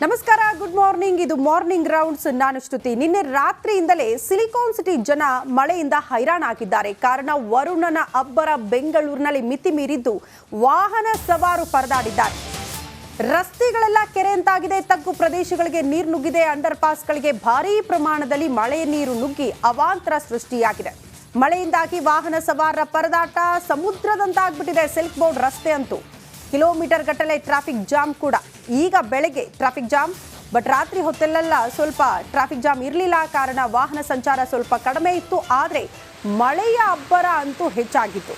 ನಮಸ್ಕಾರ, good morning. ಇದು morning rounds. ನಾನು ಶ್ರುತಿ. ನಿನ್ನೆ ರಾತ್ರಿಯಿಂದಲೇ ಸಿಲಿಕಾನ್ ಸಿಟಿ ಜನ ಮಳೆಯಿಂದ ಹೈರಾಣಾಗಿದ್ದಾರೆ. ಕಾರಣ ವರುಣನ ಅಬ್ಬರ ಬೆಂಗಳೂರಿನಲ್ಲಿ ಮಿತಿ ಮೀರಿದ್ದು ವಾಹನ ಸವಾರು ಪರದಾಡಿದ್ದಾರೆ. ರಸ್ತೆಗಳೆಲ್ಲ ಕೆರೆಯಂತಾಗಿದೆ. ತಗ್ಗು ಪ್ರದೇಶಗಳಿಗೆ ನೀರು ನುಗ್ಗಿದೆ. ಅಂಡರ್ ಪಾಸ್ಗಳಿಗೆ ಭಾರೀ ಪ್ರಮಾಣದಲ್ಲಿ ಮಳೆ ನೀರು ನುಗ್ಗಿ ಅವಾಂತರ ಸೃಷ್ಟಿಯಾಗಿದೆ. ಮಳೆಯಿಂದಾಗಿ ವಾಹನ ಸವಾರರ ಪರದಾಟ ಸಮುದ್ರದಂತಾಗ್ಬಿಟ್ಟಿದೆ. ಸಿಲ್ಕ್ ಬೋರ್ಡ್ ರಸ್ತೆ ಅಂತೂ ಕಿಲೋಮೀಟರ್ ಗಟ್ಟಲೆ ಟ್ರಾಫಿಕ್ ಜಾಮ್ ಕೂಡ. ಈಗ ಬೆಳಗ್ಗೆ ಟ್ರಾಫಿಕ್ ಜಾಮ್, ಬಟ್ ರಾತ್ರಿ ಹೊತ್ತೆಲ್ಲ ಸ್ವಲ್ಪ ಟ್ರಾಫಿಕ್ ಜಾಮ್ ಇರಲಿಲ್ಲ. ಕಾರಣ ವಾಹನ ಸಂಚಾರ ಸ್ವಲ್ಪ ಕಡಿಮೆ ಇತ್ತು. ಆದರೆ ಮಳೆಯ ಅಬ್ಬರ ಅಂತೂ ಹೆಚ್ಚಾಗಿತ್ತು.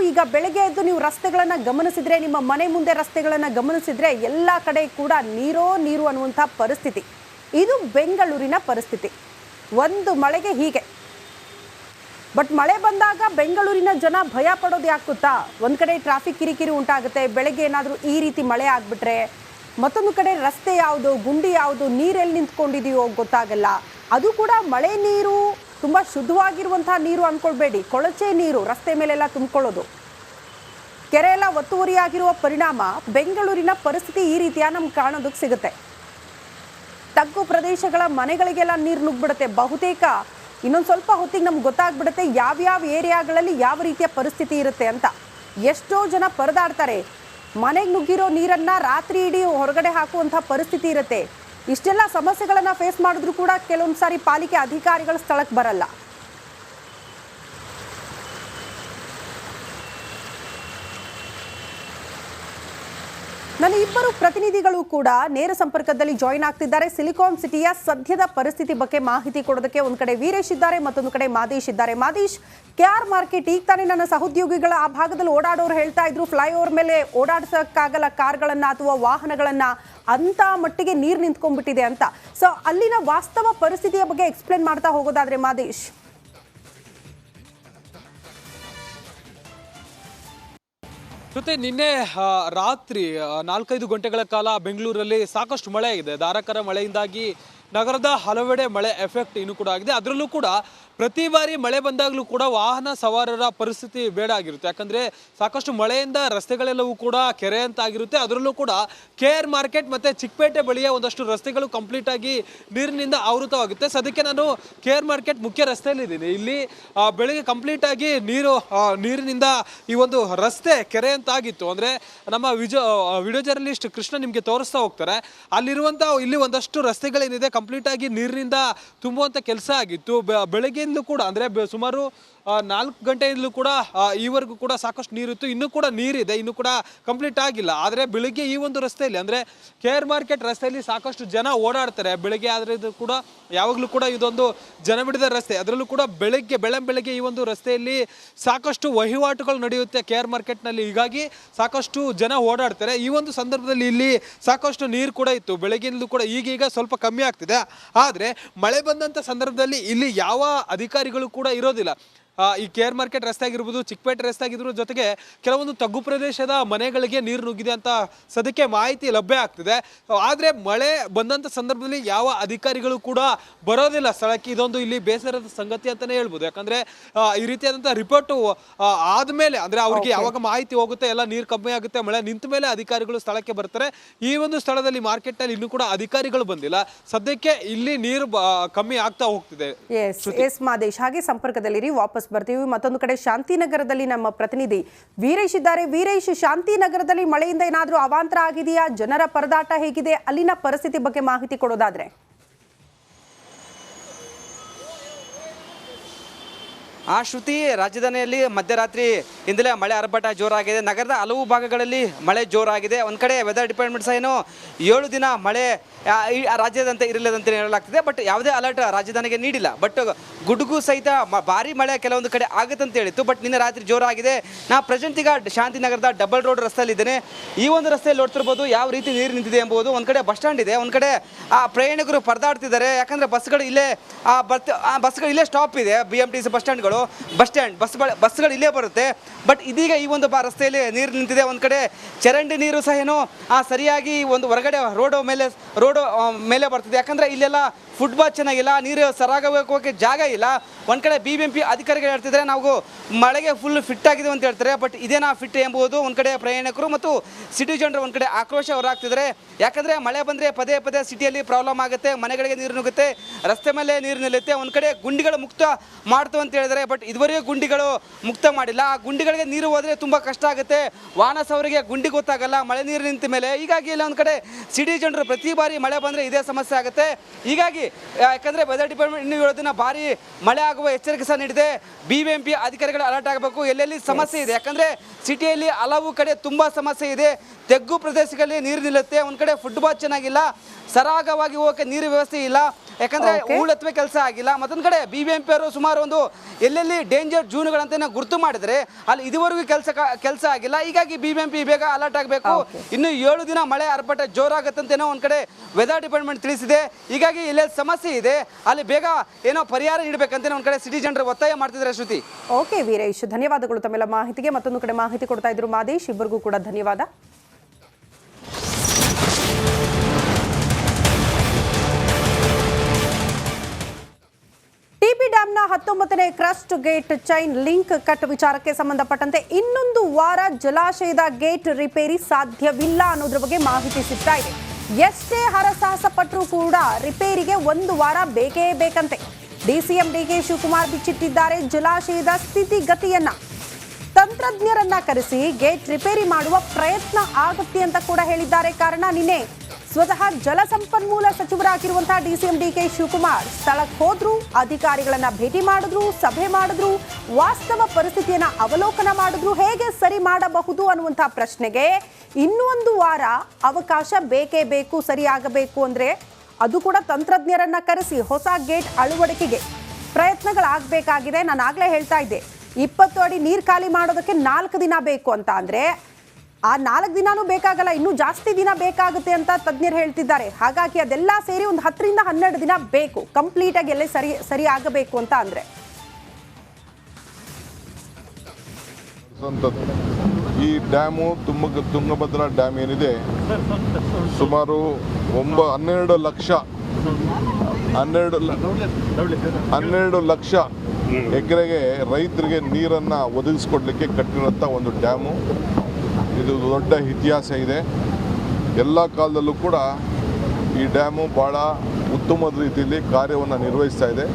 ಈಗ ಬೆಳಗ್ಗೆ ಎದ್ದು ನೀವು ರಸ್ತೆಗಳನ್ನು ಗಮನಿಸಿದ್ರೆ, ನಿಮ್ಮ ಮನೆ ಮುಂದೆ ರಸ್ತೆಗಳನ್ನು ಗಮನಿಸಿದ್ರೆ ಎಲ್ಲ ಕಡೆ ಕೂಡ ನೀರು ಅನ್ನುವಂಥ ಪರಿಸ್ಥಿತಿ. ಇದು ಬೆಂಗಳೂರಿನ ಪರಿಸ್ಥಿತಿ. ಒಂದು ಮಳೆಗೆ ಹೀಗೆ. ಬಟ್ ಮಳೆ ಬಂದಾಗ ಬೆಂಗಳೂರಿನ ಜನ ಭಯ ಪಡೋದು ಯಾಕೆ ಗೊತ್ತಾ? ಒಂದು ಕಡೆ ಟ್ರಾಫಿಕ್ ಕಿರಿಕಿರಿ ಉಂಟಾಗುತ್ತೆ. ಬೆಳಗ್ಗೆ ಏನಾದರೂ ಈ ರೀತಿ ಮಳೆ ಆಗಿಬಿಟ್ರೆ, ಮತ್ತೊಂದು ಕಡೆ ರಸ್ತೆ ಯಾವುದು, ಗುಂಡಿ ಯಾವುದು, ನೀರೆಲ್ಲಿ ನಿಂತ್ಕೊಂಡಿದೆಯೋ ಗೊತ್ತಾಗಲ್ಲ. ಅದು ಕೂಡ ಮಳೆ ನೀರು ತುಂಬ ಶುದ್ಧವಾಗಿರುವಂಥ ನೀರು ಅಂದ್ಕೊಳ್ಬೇಡಿ. ಕೊಳಚೆ ನೀರು ರಸ್ತೆ ಮೇಲೆಲ್ಲ ತುಂಬಿಕೊಳ್ಳೋದು. ಕೆರೆ ಎಲ್ಲ ಒತ್ತುವರಿಯಾಗಿರುವ ಪರಿಣಾಮ ಬೆಂಗಳೂರಿನ ಪರಿಸ್ಥಿತಿ ಈ ರೀತಿಯ ನಮ್ಗೆ ಕಾಣೋದಕ್ಕೆ ಸಿಗುತ್ತೆ. ತಗ್ಗು ಪ್ರದೇಶಗಳ ಮನೆಗಳಿಗೆಲ್ಲ ನೀರು ನುಗ್ಬಿಡುತ್ತೆ. ಬಹುತೇಕ ಇನ್ನೊಂದು ಸ್ವಲ್ಪ ಹೊತ್ತಿಗೆ ನಮ್ಗೆ ಗೊತ್ತಾಗ್ಬಿಡುತ್ತೆ ಯಾವ್ಯಾವ ಏರಿಯಾಗಳಲ್ಲಿ ಯಾವ ರೀತಿಯ ಪರಿಸ್ಥಿತಿ ಇರುತ್ತೆ ಅಂತ. ಎಷ್ಟೋ ಜನ ಪರದಾಡ್ತಾರೆ. ಮನೆಗೆ ನುಗ್ಗಿರೋ ನೀರನ್ನು ರಾತ್ರಿ ಇಡೀ ಹೊರಗಡೆ ಹಾಕುವಂಥ ಪರಿಸ್ಥಿತಿ ಇರುತ್ತೆ. ಇಷ್ಟೆಲ್ಲ ಸಮಸ್ಯೆಗಳನ್ನು ಫೇಸ್ ಮಾಡಿದ್ರು ಕೂಡ ಕೆಲವೊಂದು ಸಾರಿ ಪಾಲಿಕೆ ಅಧಿಕಾರಿಗಳು ಸ್ಥಳಕ್ಕೆ ಬರಲ್ಲ. ನನ್ನ ಇಬ್ಬರು ಪ್ರತಿನಿಧಿಗಳು ಕೂಡ ನೇರ ಸಂಪರ್ಕದಲ್ಲಿ ಜಾಯಿನ್ ಆಗ್ತಿದ್ದಾರೆ. ಸಿಲಿಕಾನ್ ಸಿಟಿಯ ಸದ್ಯದ ಪರಿಸ್ಥಿತಿ ಬಗ್ಗೆ ಮಾಹಿತಿ ಕೊಡೋದಕ್ಕೆ ಒಂದು ಕಡೆ ವೀರೇಶ್ ಇದ್ದಾರೆ, ಮತ್ತೊಂದು ಕಡೆ ಮಾದೇಶ್ ಇದ್ದಾರೆ. ಮಾದೇಶ್, KR ಮಾರ್ಕೆಟ್ ಈಗ ತಾನೇ ನನ್ನ ಸಹೋದ್ಯೋಗಿಗಳ ಆ ಭಾಗದಲ್ಲಿ ಓಡಾಡೋರು ಹೇಳ್ತಾ ಇದ್ರು, ಫ್ಲೈಓವರ್ ಮೇಲೆ ಓಡಾಡ್ಸೋಕ್ಕಾಗಲ್ಲ ಕಾರ್ಗಳನ್ನ ಅಥವಾ ವಾಹನಗಳನ್ನ, ಅಂತ ಮಟ್ಟಿಗೆ ನೀರು ನಿಂತ್ಕೊಂಡ್ಬಿಟ್ಟಿದೆ ಅಂತ. ಸೊ ಅಲ್ಲಿನ ವಾಸ್ತವ ಪರಿಸ್ಥಿತಿಯ ಬಗ್ಗೆ ಎಕ್ಸ್ಪ್ಲೇನ್ ಮಾಡ್ತಾ ಹೋಗೋದಾದ್ರೆ ಮಾದೇಶ್. ಜೊತೆ ನಿನ್ನೆ ರಾತ್ರಿ 4-5 ಗಂಟೆಗಳ ಕಾಲ ಬೆಂಗಳೂರಲ್ಲಿ ಸಾಕಷ್ಟು ಮಳೆ ಆಗಿದೆ. ಧಾರಾಕಾರ ಮಳೆಯಿಂದಾಗಿ ನಗರದ ಹಲವೆಡೆ ಮಳೆ ಎಫೆಕ್ಟ್ ಇನ್ನೂ ಕೂಡ ಆಗಿದೆ. ಅದರಲ್ಲೂ ಕೂಡ ಪ್ರತಿ ಬಾರಿ ಮಳೆ ಬಂದಾಗಲೂ ಕೂಡ ವಾಹನ ಸವಾರರ ಪರಿಸ್ಥಿತಿ ಬೇಡ ಆಗಿರುತ್ತೆ. ಯಾಕಂದರೆ ಸಾಕಷ್ಟು ಮಳೆಯಿಂದ ರಸ್ತೆಗಳೆಲ್ಲವೂ ಕೂಡ ಕೆರೆ ಅಂತ ಆಗಿರುತ್ತೆ. ಅದರಲ್ಲೂ ಕೂಡ KR ಮಾರ್ಕೆಟ್ ಮತ್ತು ಚಿಕ್ಕಪೇಟೆ ಬಳಿಯ ಒಂದಷ್ಟು ರಸ್ತೆಗಳು ಕಂಪ್ಲೀಟಾಗಿ ನೀರಿನಿಂದ ಆವೃತವಾಗುತ್ತೆ. ಸದ್ಯಕ್ಕೆ ನಾನು KR ಮಾರ್ಕೆಟ್ ಮುಖ್ಯ ರಸ್ತೆಯಲ್ಲಿದ್ದೀನಿ. ಇಲ್ಲಿ ಬೆಳಗ್ಗೆ ಕಂಪ್ಲೀಟಾಗಿ ನೀರಿನಿಂದ ಈ ಒಂದು ರಸ್ತೆ ಕೆರೆ ಅಂತ ಆಗಿತ್ತು. ಅಂದರೆ ನಮ್ಮ ವಿಡಿಯೋ ಜರ್ನಲಿಸ್ಟ್ ಕೃಷ್ಣ ನಿಮಗೆ ತೋರಿಸ್ತಾ ಹೋಗ್ತಾರೆ. ಅಲ್ಲಿರುವಂಥ ಇಲ್ಲಿ ಒಂದಷ್ಟು ರಸ್ತೆಗಳೇನಿದೆ ಕಂಪ್ಲೀಟಾಗಿ ನೀರಿನಿಂದ ತುಂಬುವಂಥ ಕೆಲಸ ಆಗಿತ್ತು. ಬೆಳಗ್ಗೆಯಿಂದಲೂ ಕೂಡ ಅಂದರೆ ಸುಮಾರು 4 ಗಂಟೆಯಿಂದಲೂ ಕೂಡ ಈವರೆಗೂ ಕೂಡ ಸಾಕಷ್ಟು ನೀರಿತ್ತು. ಇನ್ನೂ ಕೂಡ ನೀರಿದೆ, ಇನ್ನೂ ಕೂಡ ಕಂಪ್ಲೀಟ್ ಆಗಿಲ್ಲ. ಆದರೆ ಬೆಳಗ್ಗೆ ಈ ಒಂದು ರಸ್ತೆಯಲ್ಲಿ ಅಂದರೆ KR ಮಾರ್ಕೆಟ್ ರಸ್ತೆಯಲ್ಲಿ ಸಾಕಷ್ಟು ಜನ ಓಡಾಡ್ತಾರೆ. ಬೆಳಗ್ಗೆ ಆದರೆ ಇದು ಕೂಡ ಯಾವಾಗಲೂ ಕೂಡ ಇದೊಂದು ಜನಬಿಡಿದ ರಸ್ತೆ. ಅದರಲ್ಲೂ ಕೂಡ ಬೆಳಗ್ಗೆ ಈ ಒಂದು ರಸ್ತೆಯಲ್ಲಿ ಸಾಕಷ್ಟು ವಹಿವಾಟುಗಳು ನಡೆಯುತ್ತೆ KR ಮಾರ್ಕೆಟ್ನಲ್ಲಿ. ಹೀಗಾಗಿ ಸಾಕಷ್ಟು ಜನ ಓಡಾಡ್ತಾರೆ. ಈ ಒಂದು ಸಂದರ್ಭದಲ್ಲಿ ಇಲ್ಲಿ ಸಾಕಷ್ಟು ನೀರು ಕೂಡ ಇತ್ತು. ಬೆಳಗ್ಗೆಯಿಂದಲೂ ಕೂಡ ಈಗೀಗ ಸ್ವಲ್ಪ ಕಮ್ಮಿ ಆಗ್ತಿದೆ. ಆದರೆ ಮಳೆ ಬಂದಂಥ ಸಂದರ್ಭದಲ್ಲಿ ಇಲ್ಲಿ ಯಾವ ಅಧಿಕಾರಿಗಳು ಕೂಡ ಇರೋದಿಲ್ಲ. ಈ KR ಮಾರ್ಕೆಟ್ ರಸ್ತೆ ಆಗಿರ್ಬೋದು, ಚಿಕ್ಕಪೇಟೆ ರಸ್ತೆ ಆಗಿರ್ಬೋದು, ಜೊತೆಗೆ ಕೆಲವೊಂದು ತಗ್ಗು ಪ್ರದೇಶದ ಮನೆಗಳಿಗೆ ನೀರು ನುಗ್ಗಿದೆ ಅಂತ ಸದ್ಯಕ್ಕೆ ಮಾಹಿತಿ ಲಭ್ಯ ಆಗ್ತಿದೆ. ಆದರೆ ಮಳೆ ಬಂದಂಥ ಸಂದರ್ಭದಲ್ಲಿ ಯಾವ ಅಧಿಕಾರಿಗಳು ಕೂಡ ಬರೋದಿಲ್ಲ ಸ್ಥಳಕ್ಕೆ. ಇದೊಂದು ಇಲ್ಲಿ ಬೇಸರದ ಸಂಗತಿ ಅಂತಲೇ ಹೇಳ್ಬೋದು. ಯಾಕಂದರೆ ಈ ರೀತಿಯಾದಂಥ ರಿಪೋರ್ಟು ಆದಮೇಲೆ ಅಂದರೆ ಅವ್ರಿಗೆ ಯಾವಾಗ ಮಾಹಿತಿ ಹೋಗುತ್ತೆ, ಎಲ್ಲ ನೀರು ಕಮ್ಮಿ ಆಗುತ್ತೆ, ಮಳೆ ನಿಂತ ಮೇಲೆ ಅಧಿಕಾರಿಗಳು ಸ್ಥಳಕ್ಕೆ ಬರ್ತಾರೆ. ಈ ಒಂದು ಸ್ಥಳದಲ್ಲಿ ಮಾರ್ಕೆಟ್ನಲ್ಲಿ ಇನ್ನೂ ಕೂಡ ಅಧಿಕಾರಿಗಳು ಬಂದಿಲ್ಲ. ಸದ್ಯಕ್ಕೆ ಇಲ್ಲಿ ನೀರು ಕಮ್ಮಿ ಆಗ್ತಾ ಹೋಗ್ತಿದೆ. ಎಸ್ ಮಾದೇಶ್, ಹಾಗೆ ಸಂಪರ್ಕದಲ್ಲಿರಿ, ವಾಪಸ್ ಬರ್ತೀವಿ. ಮತ್ತೊಂದು ಕಡೆ ಶಾಂತಿನಗರದಲ್ಲಿ ನಮ್ಮ ಪ್ರತಿನಿಧಿ ವೀರೇಶ್ ಇದ್ದಾರೆ. ವೀರೇಶ್, ಶಾಂತಿನಗರದಲ್ಲಿ ಮಳೆಯಿಂದ ಏನಾದರೂ ಅವಾಂತರ ಆಗಿದೆಯಾ? ಜನರ ಪರದಾಟ ಹೇಗಿದೆ? ಅಲ್ಲಿನ ಪರಿಸ್ಥಿತಿ ಬಗ್ಗೆ ಮಾಹಿತಿ ಕೊಡೋದಾದ್ರೆ. ಶ್ರುತಿ, ರಾಜಧಾನಿಯಲ್ಲಿ ಮಧ್ಯರಾತ್ರಿ ಇಂದಲೇ ಮಳೆ ಆರ್ಭಟ ಜೋರಾಗಿದೆ. ನಗರದ ಹಲವು ಭಾಗಗಳಲ್ಲಿ ಮಳೆ ಜೋರಾಗಿದೆ. ಒಂದು ಕಡೆ ವೆದರ್ ಡಿಪಾರ್ಟ್ಮೆಂಟ್ ಸಹ ಏನು 7 ದಿನ ಮಳೆ ರಾಜ್ಯದಂತೆ ಇರಲಿಲ್ಲದಂತೆ ಹೇಳಲಾಗ್ತಿದೆ. ಬಟ್ ಯಾವುದೇ ಅಲರ್ಟ್ ರಾಜಧಾನಿಗೆ ನೀಡಿಲ್ಲ. ಬಟ್ ಗುಡುಗು ಸಹಿತ ಭಾರಿ ಮಳೆ ಕೆಲವೊಂದು ಕಡೆ ಆಗುತ್ತೆ ಅಂತ ಹೇಳಿತ್ತು. ಬಟ್ ನಿನ್ನೆ ರಾತ್ರಿ ಜೋರಾಗಿದೆ. ನಾ ಪ್ರೆಸೆಂಟ್ ಈಗ ಶಾಂತಿನಗರದ ಡಬಲ್ ರೋಡ್ ರಸ್ತೆಯಲ್ಲಿದ್ದೇನೆ. ಈ ಒಂದು ರಸ್ತೆಯಲ್ಲಿ ನೋಡ್ತಿರ್ಬೋದು ಯಾವ ರೀತಿ ನೀರು ನಿಂತಿದೆ ಎಂಬುದು. ಒಂದು ಕಡೆ ಬಸ್ ಸ್ಟ್ಯಾಂಡ್ ಇದೆ, ಒಂದು ಕಡೆ ಪ್ರಯಾಣಿಕರು ಪರದಾಡ್ತಿದ್ದಾರೆ. ಯಾಕಂದರೆ ಬಸ್ಗಳು ಇಲ್ಲೇ ಸ್ಟಾಪ್ ಇದೆ, BMTC ಬಸ್ ಸ್ಟ್ಯಾಂಡ್ಗಳು. ರಸ್ತೆಗಳು, ಬಸ್ ಸ್ಟ್ಯಾಂಡ್, ಬಸ್ಗಳು ಇಲ್ಲೇ ಬರುತ್ತೆ. ಬಟ್ ಇದೀಗ ಈ ಒಂದು ರಸ್ತೆಯಲ್ಲಿ ನೀರು ನಿಂತಿದೆ. ಒಂದು ಕಡೆ ಚರಂಡಿ ನೀರು ಸಹ ಏನು ಸರಿಯಾಗಿ ಒಂದು ಹೊರಗಡೆ ರೋಡು ಮೇಲೆ ಬರ್ತಿದೆ. ಯಾಕಂದರೆ ಇಲ್ಲೆಲ್ಲ ಫುಟ್ಬಾಲ್ ಚೆನ್ನಾಗಿಲ್ಲ, ನೀರು ಸರಾಗಕ್ಕೆ ಜಾಗ ಇಲ್ಲ. ಒಂದು ಕಡೆ BBMP ಅಧಿಕಾರಿಗಳು ಹೇಳ್ತಿದ್ದಾರೆ ನಾವು ಮಳೆಗೆ ಫುಲ್ ಫಿಟ್ ಆಗಿದೆ ಅಂತ ಹೇಳ್ತಾರೆ. ಬಟ್ ಇದೇನಾ ಫಿಟ್ ಎಂಬುದು ಒಂದು ಕಡೆ ಪ್ರಯಾಣಿಕರು ಮತ್ತು ಸಿಟಿ ಜನರು ಒಂದು ಕಡೆ ಆಕ್ರೋಶ ಹೊರಹಾಕ್ತಿದ್ದಾರೆ. ಯಾಕಂದರೆ ಮಳೆ ಬಂದರೆ ಪದೇ ಪದೇ ಸಿಟಿಯಲ್ಲಿ ಪ್ರಾಬ್ಲಮ್ ಆಗುತ್ತೆ, ಮನೆಗಳಿಗೆ ನೀರು ನುಗ್ಗುತ್ತೆ, ರಸ್ತೆ ಮೇಲೆ ನೀರು ನಿಲ್ಲುತ್ತೆ. ಒಂದು ಕಡೆ ಗುಂಡಿಗಳು ಮುಕ್ತ ಮಾಡ್ತು ಅಂತ ಹೇಳಿದರೆ, ಬಟ್ ಇದುವರೆಗೂ ಗುಂಡಿಗಳು ಮುಕ್ತ ಮಾಡಿಲ್ಲ. ಆ ಗುಂಡಿಗಳಿಗೆ ನೀರು ಹೋದರೆ ತುಂಬ ಕಷ್ಟ ಆಗುತ್ತೆ. ವಾಹನ ಸವಾರಿಗೆ ಗುಂಡಿ ಗೊತ್ತಾಗಲ್ಲ ಮಳೆ ನೀರು ನಿಂತ ಮೇಲೆ. ಹೀಗಾಗಿ ಇಲ್ಲ ಒಂದು ಕಡೆ ಸಿಟಿ ಜನರು ಪ್ರತಿ ಬಾರಿ ಮಳೆ ಬಂದರೆ ಇದೇ ಸಮಸ್ಯೆ ಆಗುತ್ತೆ. ಹೀಗಾಗಿ ಯಾಕಂದರೆ ವೆದರ್ ಡಿಪಾರ್ಟ್ಮೆಂಟ್ ಇನ್ನೂ 7 ದಿನ ಭಾರಿ ಮಳೆ ಆಗುವ ಎಚ್ಚರಿಕೆ ಸಹ ನೀಡಿದೆ. BBMP ಅಧಿಕಾರಿಗಳು ಅಲರ್ಟ್ ಆಗಬೇಕು. ಎಲ್ಲೆಲ್ಲಿ ಸಮಸ್ಯೆ ಇದೆ, ಯಾಕಂದರೆ ಸಿಟಿಯಲ್ಲಿ ಹಲವು ಕಡೆ ತುಂಬ ಸಮಸ್ಯೆ ಇದೆ. ತೆಗ್ಗು ಪ್ರದೇಶಗಳಲ್ಲಿ ನೀರು ನಿಲ್ಲುತ್ತೆ. ಒಂದು ಕಡೆ ಫುಟ್ಬಾಲ್ ಚೆನ್ನಾಗಿಲ್ಲ, ಸರಾಗವಾಗಿ ಹೋಗೋಕ್ಕೆ ನೀರು ವ್ಯವಸ್ಥೆ ಇಲ್ಲ, ಯಾಕಂದರೆ ಹೂಳೆತ್ತುವೆ ಕೆಲಸ ಆಗಿಲ್ಲ. ಮತ್ತೊಂದು ಕಡೆ BBMP ಅವರು ಸುಮಾರು ಒಂದು ಎಲ್ಲೆಲ್ಲಿ ಡೇಂಜರ್ ಜೂನ್ಗಳಂತ ಗುರುತು ಮಾಡಿದರೆ ಅಲ್ಲಿ ಇದುವರೆಗೂ ಕೆಲಸ ಆಗಿಲ್ಲ. ಹೀಗಾಗಿ BBMP ಬೇಗ ಅಲರ್ಟ್ ಆಗಬೇಕು. ಇನ್ನು 7 ದಿನ ಮಳೆ ಆರ್ಭಟ ಜೋರಾಗುತ್ತಂತೇನೋ ಒಂದು ಕಡೆ ವೆದರ್ ಡಿಪಾರ್ಟ್ಮೆಂಟ್ ತಿಳಿಸಿದೆ. ಹೀಗಾಗಿ ಇಲ್ಲೇ ಸಮಸ್ಯೆ ಇದೆ, ಅಲ್ಲಿ ಬೇಗ ಏನೋ ಪರಿಹಾರ ನೀಡಬೇಕಂತ ಒಂದು ಕಡೆ ಸಿಟಿ ಜನರು ಒತ್ತಾಯ ಮಾಡ್ತಿದ್ದಾರೆ. ಶ್ರುತಿ. ಓಕೆ ವೀರೇಶ್, ಧನ್ಯವಾದಗಳು ತಮ್ಮೆಲ್ಲ ಮಾಹಿತಿಗೆ. ಮತ್ತೊಂದು ಕಡೆ ಮಾಹಿತಿ ಕೊಡ್ತಾ ಇದ್ರು ಮಾದೇಶ್, ಇಬ್ಬರಿಗೂ ಕೂಡ ಧನ್ಯವಾದ. ಟಿಬಿ ಡ್ಯಾಂನ 19ನೇ crest gate chain link cut ವಿಚಾರಕ್ಕೆ ಸಂಬಂಧಪಟ್ಟಂತೆ ಇನ್ನೊಂದು ವಾರ ಜಲಾಶಯದ ಗೇಟ್ ರಿಪೇರಿ ಸಾಧ್ಯವಿಲ್ಲ ಅನ್ನೋದ್ರ ಬಗ್ಗೆ ಮಾಹಿತಿ ಸಿಗ್ತಾ ಇದೆ. ಎಷ್ಟೇ ಹರಸಾಹಸ ಪಟ್ಟರೂ ಕೂಡ ರಿಪೇರಿಗೆ 1 ವಾರ ಬೇಕೇ ಬೇಕಂತೆ. DCM DK ಶಿವಕುಮಾರ್ ಬಿಚ್ಚಿಟ್ಟಿದ್ದಾರೆ ಜಲಾಶಯದ ಸ್ಥಿತಿಗತಿಯನ್ನ. ತಂತ್ರಜ್ಞರನ್ನ ಕರೆಸಿ ಗೇಟ್ ರಿಪೇರಿ ಮಾಡುವ ಪ್ರಯತ್ನ ಆಗುತ್ತೆ ಅಂತ ಕೂಡ ಹೇಳಿದ್ದಾರೆ. ಕಾರಣ ನಿನ್ನೆ ಸ್ವತಃ ಜಲಸಂಪನ್ಮೂಲ ಸಚಿವರಾಗಿರುವಂತಹ DCM DK ಶಿವಕುಮಾರ್ ಸ್ಥಳಕ್ಕೆ ಹೋದ್ರು, ಅಧಿಕಾರಿಗಳನ್ನ ಭೇಟಿ ಮಾಡಿದ್ರು, ಸಭೆ ಮಾಡಿದ್ರು, ವಾಸ್ತವ ಪರಿಸ್ಥಿತಿಯನ್ನ ಅವಲೋಕನ ಮಾಡಿದ್ರು. ಹೇಗೆ ಸರಿ ಮಾಡಬಹುದು ಅನ್ನುವಂತಹ ಪ್ರಶ್ನೆಗೆ ಇನ್ನೂ 1 ವಾರ ಅವಕಾಶ ಬೇಕೇ ಬೇಕು. ಸರಿಯಾಗಬೇಕು ಅಂದ್ರೆ ಅದು ಕೂಡ ತಂತ್ರಜ್ಞರನ್ನ ಕರೆಸಿ ಹೊಸ ಗೇಟ್ ಅಳವಡಿಕೆಗೆ ಪ್ರಯತ್ನಗಳಾಗಬೇಕಾಗಿದೆ. ನಾನು ಆಗ್ಲೇ ಹೇಳ್ತಾ ಇದ್ದೆ, 20 ಅಡಿ ನೀರು ಖಾಲಿ ಮಾಡೋದಕ್ಕೆ 4 ದಿನ ಬೇಕು ಅಂತ ಅಂದ್ರೆ ಆ 4 ದಿನಾನೂ ಬೇಕಾಗಲ್ಲ, ಇನ್ನೂ ಜಾಸ್ತಿ ದಿನ ಬೇಕಾಗುತ್ತೆ ಅಂತ ತಜ್ಞರು ಹೇಳ್ತಿದ್ದಾರೆ. ಹಾಗಾಗಿ ಅದೆಲ್ಲ ಸೇರಿ ಒಂದು 10 ರಿಂದ 12 ದಿನ ಬೇಕು ಕಂಪ್ಲೀಟ್ ಆಗಿ ಎಲ್ಲೇ ಸರಿ ಆಗಬೇಕು ಅಂತ ಅಂದ್ರೆ. ಈ ಡ್ಯಾಮು ತುಂಗಭದ್ರಾ ಡ್ಯಾಮ್ ಏನಿದೆ ಸುಮಾರು 12 ಲಕ್ಷ ಎಕರೆಗೆ ರೈತರಿಗೆ ನೀರನ್ನು ಒದಗಿಸ್ಕೊಡ್ಲಿಕ್ಕೆ ಕಟ್ಟಿರುವಂಥ ಒಂದು ಡ್ಯಾಮು. ಇದು ದೊಡ್ಡ ಇತಿಹಾಸ ಇದೆ. ಎಲ್ಲ ಕಾಲದಲ್ಲೂ ಕೂಡ ಈ ಡ್ಯಾಮು ಭಾಳ ಉತ್ತಮವಾದ ರೀತಿಯಲ್ಲಿ ಕಾರ್ಯವನ್ನು ನಿರ್ವಹಿಸ್ತಾ ಇದೆ.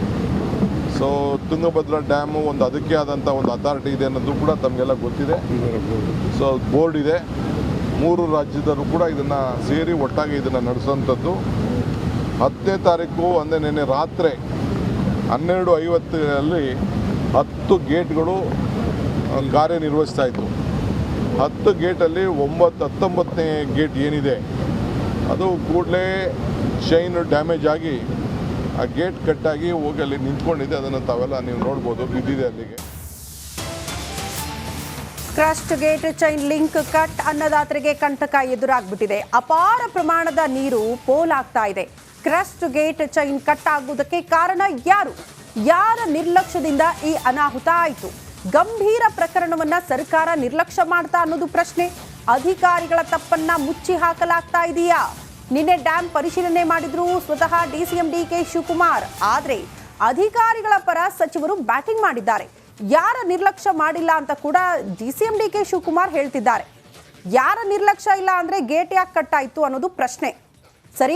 ಸೊ ತುಂಗಭದ್ರಾ ಡ್ಯಾಮು ಒಂದು ಅದಕ್ಕೆ ಆದಂಥ ಒಂದು ಅಥಾರಿಟಿ ಇದೆ ಅನ್ನೋದು ಕೂಡ ತಮಗೆಲ್ಲ ಗೊತ್ತಿದೆ. ಸೊ ಬೋರ್ಡ್ ಇದೆ, 3 ರಾಜ್ಯದಲ್ಲೂ ಕೂಡ ಇದನ್ನು ಸೇರಿ ಒಟ್ಟಾಗಿ ಇದನ್ನು ನಡೆಸುವಂಥದ್ದು. 10ನೇ ತಾರೀಕು ಅಂದರೆ ನಿನ್ನೆ ರಾತ್ರಿ 12:50 10 ಗೇಟ್ಗಳು ಕಾರ್ಯನಿರ್ವಹಿಸ್ತಾ ಇತ್ತು. 10 ಗೇಟಲ್ಲಿ 19ನೇ ಗೇಟ್ ಏನಿದೆ ಅದು ಕೂಡಲೇ ಚೈನ್ ಡ್ಯಾಮೇಜ್ ಆಗಿ ಆ ಗೇಟ್ ಕಟ್ಟಾಗಿ ಹೋಗಿ ಅಲ್ಲಿ ನಿಂತ್ಕೊಂಡಿದೆ. ಅದನ್ನು ತಾವೆಲ್ಲ ನೀವು ನೋಡ್ಬೋದು, ಬಿದ್ದಿದೆ ಅಲ್ಲಿಗೆ. Crest gate chain link cut ಅನ್ನದಾತರಿಗೆ ಕಂಟಕ ಎದುರಾಗ್ಬಿಟ್ಟಿದೆ. ಅಪಾರ ಪ್ರಮಾಣದ ನೀರು ಪೋಲಾಗ್ತಾ ಇದೆ. ಕ್ರಸ್ಟ್ ಗೇಟ್ ಚೈನ್ ಕಟ್ ಆಗುವುದಕ್ಕೆ ಕಾರಣ ಯಾರ ನಿರ್ಲಕ್ಷ್ಯದಿಂದ ಈ ಅನಾಹುತ ಆಯಿತು? ಗಂಭೀರ ಪ್ರಕರಣವನ್ನ ಸರ್ಕಾರ ನಿರ್ಲಕ್ಷ್ಯ ಮಾಡ್ತಾ ಅನ್ನೋದು ಪ್ರಶ್ನೆ. ಅಧಿಕಾರಿಗಳ ತಪ್ಪನ್ನ ಮುಚ್ಚಿ ಹಾಕಲಾಗ್ತಾ ಇದೆಯಾ? ನಿನ್ನೆ ಡ್ಯಾಮ್ ಪರಿಶೀಲನೆ ಮಾಡಿದ್ರು ಸ್ವತಃ DCM DK ಶಿವಕುಮಾರ್. ಆದ್ರೆ ಅಧಿಕಾರಿಗಳ ಪರ ಸಚಿವರು ಬ್ಯಾಟಿಂಗ್ ಮಾಡಿದ್ದಾರೆ. ಯಾರ ನಿರ್ಲಕ್ಷ್ಯ ಮಾಡಿಲ್ಲ ಅಂತ ಕೂಡ DCM DK ಶಿವಕುಮಾರ್ ಹೇಳ್ತಿದ್ದಾರೆ. ಯಾರ ನಿರ್ಲಕ್ಷ್ಯ ಇಲ್ಲ ಅಂದ್ರೆ ಗೇಟ್ ಯಾಕೆ ಕಟ್ಟಾಯ್ತು ಅನ್ನೋದು ಪ್ರಶ್ನೆ.